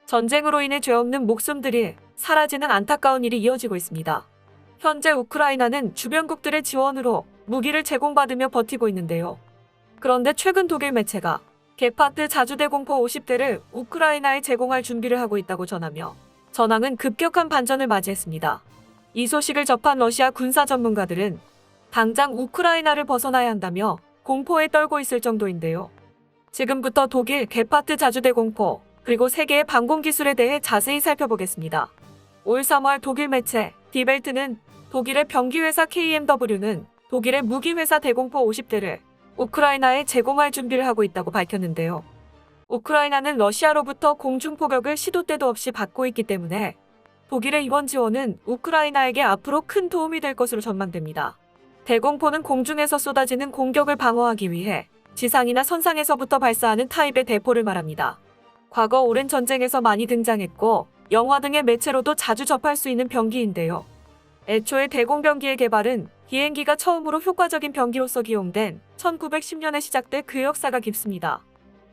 전쟁으로 인해 죄 없는 목숨들이 사라지는 안타까운 일이 이어지고 있습니다. 현재 우크라이나는 주변국들의 지원으로 무기를 제공받으며 버티고 있는데요. 그런데 최근 독일 매체가 게파트 자주대공포 50대를 우크라이나에 제공할 준비를 하고 있다고 전하며 전황은 급격한 반전을 맞이했습니다. 이 소식을 접한 러시아 군사 전문가들은 당장 우크라이나를 벗어나야 한다며 공포에 떨고 있을 정도인데요. 지금부터 독일 게파트 자주대공포 그리고 세계의 방공 기술에 대해 자세히 살펴보겠습니다. 올 3월 독일 매체 디벨트는 독일의 병기회사 KMW는 독일의 무기회사 대공포 50대를 우크라이나에 제공할 준비를 하고 있다고 밝혔는데요. 우크라이나는 러시아로부터 공중포격을 시도 때도 없이 받고 있기 때문에 독일의 이번 지원은 우크라이나에게 앞으로 큰 도움이 될 것으로 전망됩니다. 대공포는 공중에서 쏟아지는 공격을 방어하기 위해 지상이나 선상에서부터 발사하는 타입의 대포를 말합니다. 과거 오랜 전쟁에서 많이 등장했고 영화 등의 매체로도 자주 접할 수 있는 병기인데요. 애초에 대공병기의 개발은 비행기가 처음으로 효과적인 병기로서 기용된 1910년에 시작돼 그 역사가 깊습니다.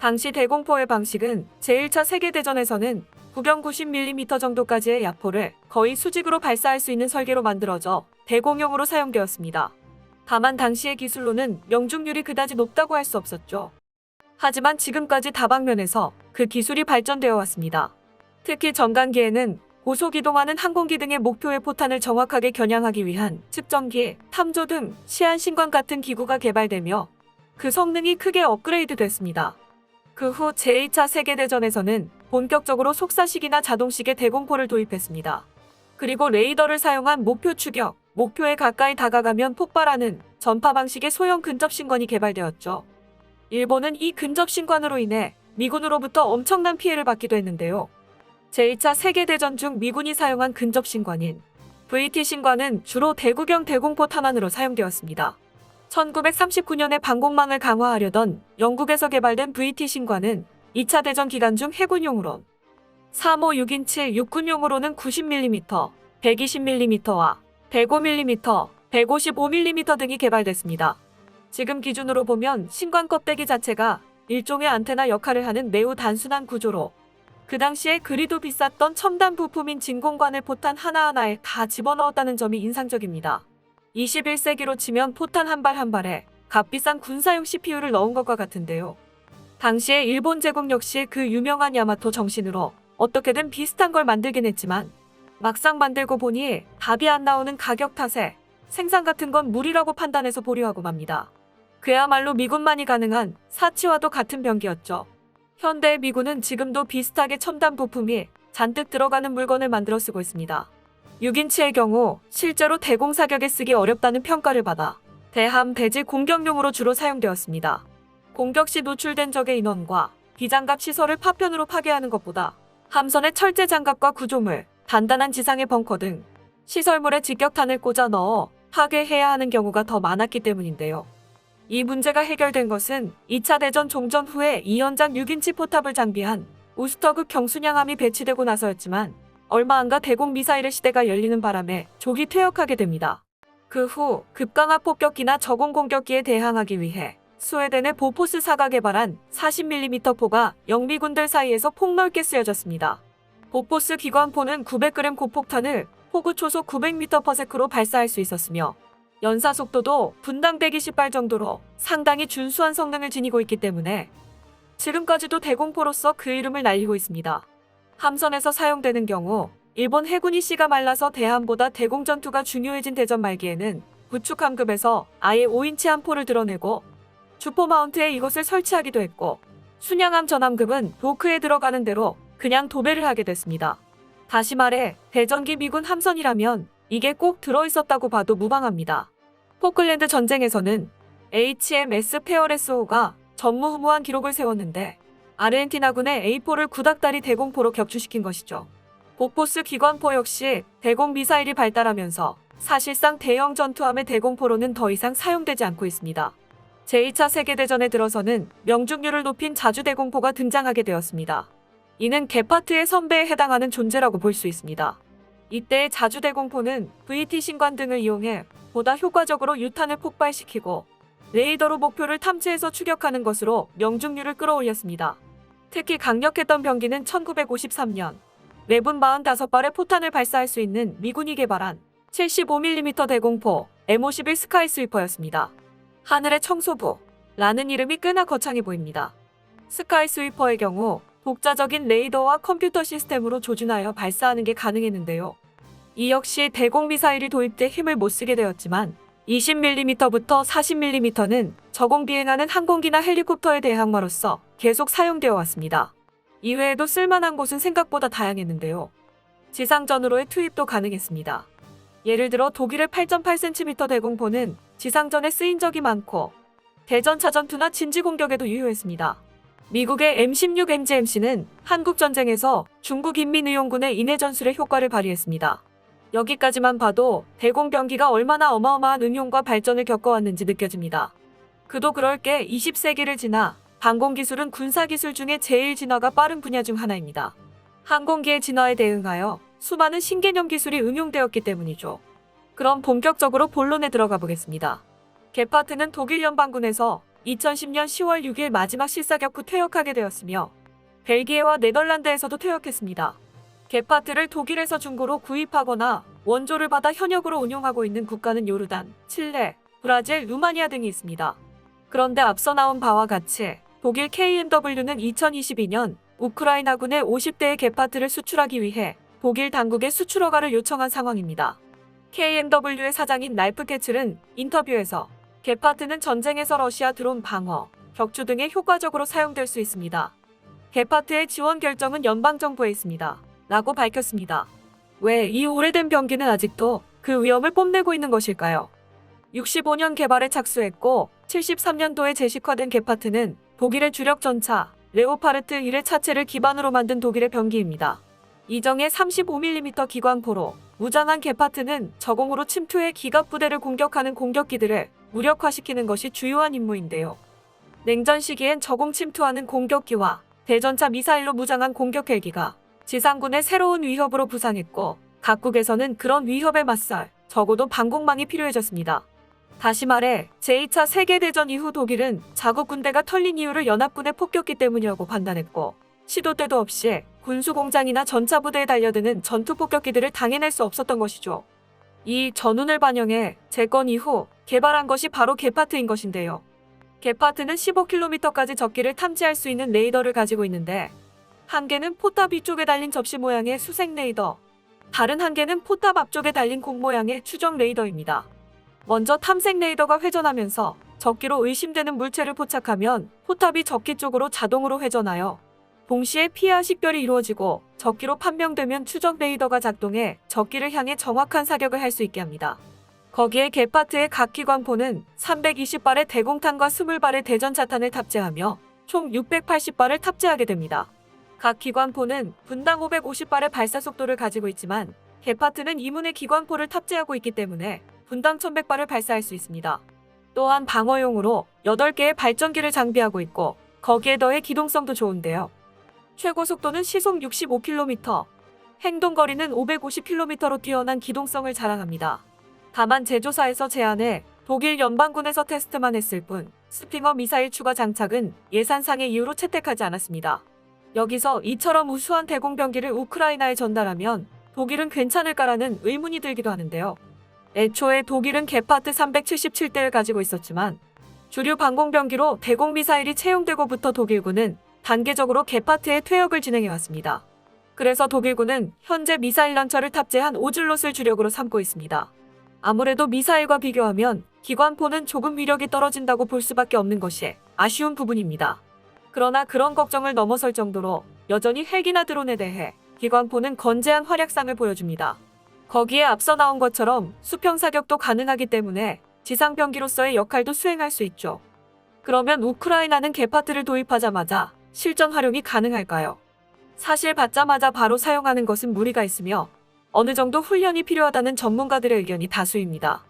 당시 대공포의 방식은 제1차 세계대전에서는 구경 90mm 정도까지의 야포를 거의 수직으로 발사할 수 있는 설계로 만들어져 대공용으로 사용되었습니다. 다만 당시의 기술로는 명중률이 그다지 높다고 할 수 없었죠. 하지만 지금까지 다방면에서 그 기술이 발전되어 왔습니다. 특히 전간기에는 고속이동하는 항공기 등의 목표의 포탄을 정확하게 겨냥하기 위한 측정기, 탐조 등 시한신관 같은 기구가 개발되며 그 성능이 크게 업그레이드 됐습니다. 그 후 제2차 세계대전에서는 본격적으로 속사식이나 자동식의 대공포를 도입했습니다. 그리고 레이더를 사용한 목표 추격, 목표에 가까이 다가가면 폭발하는 전파 방식의 소형 근접신관이 개발되었죠. 일본은 이 근접신관으로 인해 미군으로부터 엄청난 피해를 받기도 했는데요. 제2차 세계대전 중 미군이 사용한 근접신관인 VT-신관은 주로 대구경 대공포 탄환으로 사용되었습니다. 1939년에 방공망을 강화하려던 영국에서 개발된 VT-신관은 2차 대전 기간 중 해군용으로 3호 6인치 육군용으로는 90mm, 120mm와 105mm, 155mm 등이 개발됐습니다. 지금 기준으로 보면 신관 껍데기 자체가 일종의 안테나 역할을 하는 매우 단순한 구조로 그 당시에 그리도 비쌌던 첨단 부품인 진공관을 포탄 하나하나에 다 집어넣었다는 점이 인상적입니다. 21세기로 치면 포탄 한 발 한 발에 값비싼 군사용 CPU를 넣은 것과 같은데요. 당시에 일본 제국 역시 그 유명한 야마토 정신으로 어떻게든 비슷한 걸 만들긴 했지만 막상 만들고 보니 답이 안 나오는 가격 탓에 생산 같은 건 무리라고 판단해서 보류하고 맙니다. 그야말로 미군만이 가능한 사치와도 같은 병기였죠. 현대의 미군은 지금도 비슷하게 첨단 부품이 잔뜩 들어가는 물건을 만들어 쓰고 있습니다. 6인치의 경우 실제로 대공 사격에 쓰기 어렵다는 평가를 받아 대함, 대지 공격용으로 주로 사용되었습니다. 공격 시 노출된 적의 인원과 비장갑 시설을 파편으로 파괴하는 것보다 함선의 철제 장갑과 구조물, 단단한 지상의 벙커 등 시설물에 직격탄을 꽂아 넣어 파괴해야 하는 경우가 더 많았기 때문인데요. 이 문제가 해결된 것은 2차 대전 종전 후에 2연장 6인치 포탑을 장비한 우스터급 경순양함이 배치되고 나서였지만 얼마 안가 대공 미사일의 시대가 열리는 바람에 조기 퇴역하게 됩니다. 그 후 급강압 폭격기나 저공 공격기에 대항하기 위해 스웨덴의 보포스사가 개발한 40mm 포가 영미군들 사이에서 폭넓게 쓰여졌습니다. 보포스 기관포는 900g 고폭탄을 포구 초속 900m/s로 발사할 수 있었으며 연사 속도도 분당 120발 정도로 상당히 준수한 성능을 지니고 있기 때문에 지금까지도 대공포로서 그 이름을 날리고 있습니다. 함선에서 사용되는 경우 일본 해군이 씨가 말라서 대함보다 대공 전투가 중요해진 대전 말기에는 구축함급에서 아예 5인치 함포를 드러내고 주포 마운트에 이것을 설치하기도 했고 순양함 전함급은 도크에 들어가는 대로 그냥 도배를 하게 됐습니다. 다시 말해 대전기 미군 함선이라면 이게 꼭 들어있었다고 봐도 무방합니다. 포클랜드 전쟁에서는 HMS 페어레스호가 전무후무한 기록을 세웠는데 아르헨티나군의 A4를 구닥다리 대공포로 격추시킨 것이죠. 보포스 기관포 역시 대공 미사일이 발달하면서 사실상 대형 전투함의 대공포로는 더 이상 사용되지 않고 있습니다. 제2차 세계대전에 들어서는 명중률을 높인 자주대공포가 등장하게 되었습니다. 이는 게파트의 선배에 해당하는 존재라고 볼 수 있습니다. 이때의 자주대공포는 VT-신관 등을 이용해 보다 효과적으로 유탄을 폭발시키고 레이더로 목표를 탐지해서 추격하는 것으로 명중률을 끌어올렸습니다. 특히 강력했던 병기는 1953년 4분 45발의 포탄을 발사할 수 있는 미군이 개발한 75mm 대공포 M51 스카이스위퍼였습니다. 하늘의 청소부라는 이름이 꽤나 거창해 보입니다. 스카이스위퍼의 경우 독자적인 레이더와 컴퓨터 시스템으로 조준하여 발사하는 게 가능했는데요. 이 역시 대공미사일이 도입돼 힘을 못 쓰게 되었지만 20mm부터 40mm는 저공 비행하는 항공기나 헬리콥터에 대해 항마로서 계속 사용되어 왔습니다. 이외에도 쓸만한 곳은 생각보다 다양했는데요. 지상전으로의 투입도 가능했습니다. 예를 들어 독일의 8.8cm 대공포는 지상전에 쓰인 적이 많고 대전차 전투나 진지 공격에도 유효했습니다. 미국의 M16 MGMC는 한국전쟁에서 중국 인민의용군의 인해 전술에 효과를 발휘했습니다. 여기까지만 봐도 대공병기가 얼마나 어마어마한 응용과 발전을 겪어왔는지 느껴집니다. 그도 그럴 게 20세기를 지나 방공기술은 군사기술 중에 제일 진화가 빠른 분야 중 하나입니다. 항공기의 진화에 대응하여 수많은 신개념 기술이 응용되었기 때문이죠. 그럼 본격적으로 본론에 들어가 보겠습니다. 게파트는 독일 연방군에서 2010년 10월 6일 마지막 실사격 후 퇴역하게 되었으며 벨기에와 네덜란드에서도 퇴역했습니다. 게파트를 독일에서 중고로 구입하거나 원조를 받아 현역으로 운용하고 있는 국가는 요르단, 칠레, 브라질, 루마니아 등이 있습니다. 그런데 앞서 나온 바와 같이 독일 KMW는 2022년 우크라이나군의 50대의 게파트를 수출하기 위해 독일 당국에 수출 허가를 요청한 상황입니다. KMW의 사장인 랄프 케츠는 인터뷰에서 게파트는 전쟁에서 러시아 드론 방어, 격추 등에 효과적으로 사용될 수 있습니다. 게파트의 지원 결정은 연방정부에 있습니다. 라고 밝혔습니다. 왜 이 오래된 병기는 아직도 그 위험을 뽐내고 있는 것일까요? 65년 개발에 착수했고 73년도에 제식화된 게파트는 독일의 주력 전차 레오파르트 1의 차체를 기반으로 만든 독일의 병기입니다. 이정의 35mm 기관포로 무장한 게파트는 저공으로 침투해 기갑 부대를 공격하는 공격기들을 무력화시키는 것이 주요한 임무인데요. 냉전 시기엔 저공 침투하는 공격기와 대전차 미사일로 무장한 공격 헬기가 지상군의 새로운 위협으로 부상했고 각국에서는 그런 위협에 맞설 적어도 방공망이 필요해졌습니다. 다시 말해 제2차 세계대전 이후 독일은 자국 군대가 털린 이유를 연합군의 폭격기 때문이라고 판단했고 시도 때도 없이 군수공장이나 전차부대에 달려드는 전투폭격기들을 당해낼 수 없었던 것이죠. 이 전운을 반영해 재건 이후 개발한 것이 바로 게파트인 것인데요. 게파트는 15km까지 적기를 탐지할 수 있는 레이더를 가지고 있는데 한 개는 포탑 위쪽에 달린 접시 모양의 수색 레이더, 다른 한 개는 포탑 앞쪽에 달린 공 모양의 추적 레이더입니다. 먼저 탐색 레이더가 회전하면서 적기로 의심되는 물체를 포착하면 포탑이 적기 쪽으로 자동으로 회전하여 동시에 피하 식별이 이루어지고 적기로 판명되면 추적 레이더가 작동해 적기를 향해 정확한 사격을 할 수 있게 합니다. 거기에 게파트의 각 기관포는 320발의 대공탄과 20발의 대전차탄을 탑재하며 총 680발을 탑재하게 됩니다. 각 기관포는 분당 550발의 발사 속도를 가지고 있지만 게파트는 이문의 기관포를 탑재하고 있기 때문에 분당 1100발을 발사할 수 있습니다. 또한 방어용으로 8개의 발전기를 장비하고 있고 거기에 더해 기동성도 좋은데요. 최고 속도는 시속 65km, 행동거리는 550km로 뛰어난 기동성을 자랑합니다. 다만 제조사에서 제안해 독일 연방군에서 테스트만 했을 뿐 스팅어 미사일 추가 장착은 예산상의 이유로 채택하지 않았습니다. 여기서 이처럼 우수한 대공병기를 우크라이나에 전달하면 독일은 괜찮을까라는 의문이 들기도 하는데요. 애초에 독일은 게파트 377대를 가지고 있었지만 주류 방공병기로 대공미사일이 채용되고부터 독일군은 단계적으로 게파트의 퇴역을 진행해왔습니다. 그래서 독일군은 현재 미사일 런처를 탑재한 오즐롯을 주력으로 삼고 있습니다. 아무래도 미사일과 비교하면 기관포는 조금 위력이 떨어진다고 볼 수밖에 없는 것이 아쉬운 부분입니다. 그러나 그런 걱정을 넘어설 정도로 여전히 헬기나 드론에 대해 기관포는 건재한 활약상을 보여줍니다. 거기에 앞서 나온 것처럼 수평 사격도 가능하기 때문에 지상병기로서의 역할도 수행할 수 있죠. 그러면 우크라이나는 게파트를 도입하자마자 실전 활용이 가능할까요? 사실 받자마자 바로 사용하는 것은 무리가 있으며 어느 정도 훈련이 필요하다는 전문가들의 의견이 다수입니다.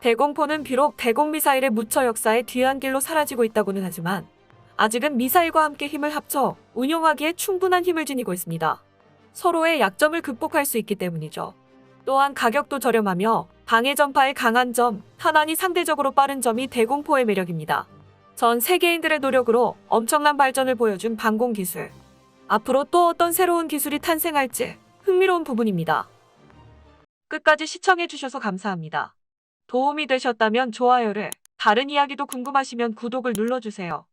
대공포는 비록 대공미사일의 무처 역사의 뒤안길로 사라지고 있다고는 하지만 아직은 미사일과 함께 힘을 합쳐 운용하기에 충분한 힘을 지니고 있습니다. 서로의 약점을 극복할 수 있기 때문이죠. 또한 가격도 저렴하며 방해 전파의 강한 점, 탄환이 상대적으로 빠른 점이 대공포의 매력입니다. 전 세계인들의 노력으로 엄청난 발전을 보여준 방공기술. 앞으로 또 어떤 새로운 기술이 탄생할지 흥미로운 부분입니다. 끝까지 시청해주셔서 감사합니다. 도움이 되셨다면 좋아요를, 다른 이야기도 궁금하시면 구독을 눌러주세요.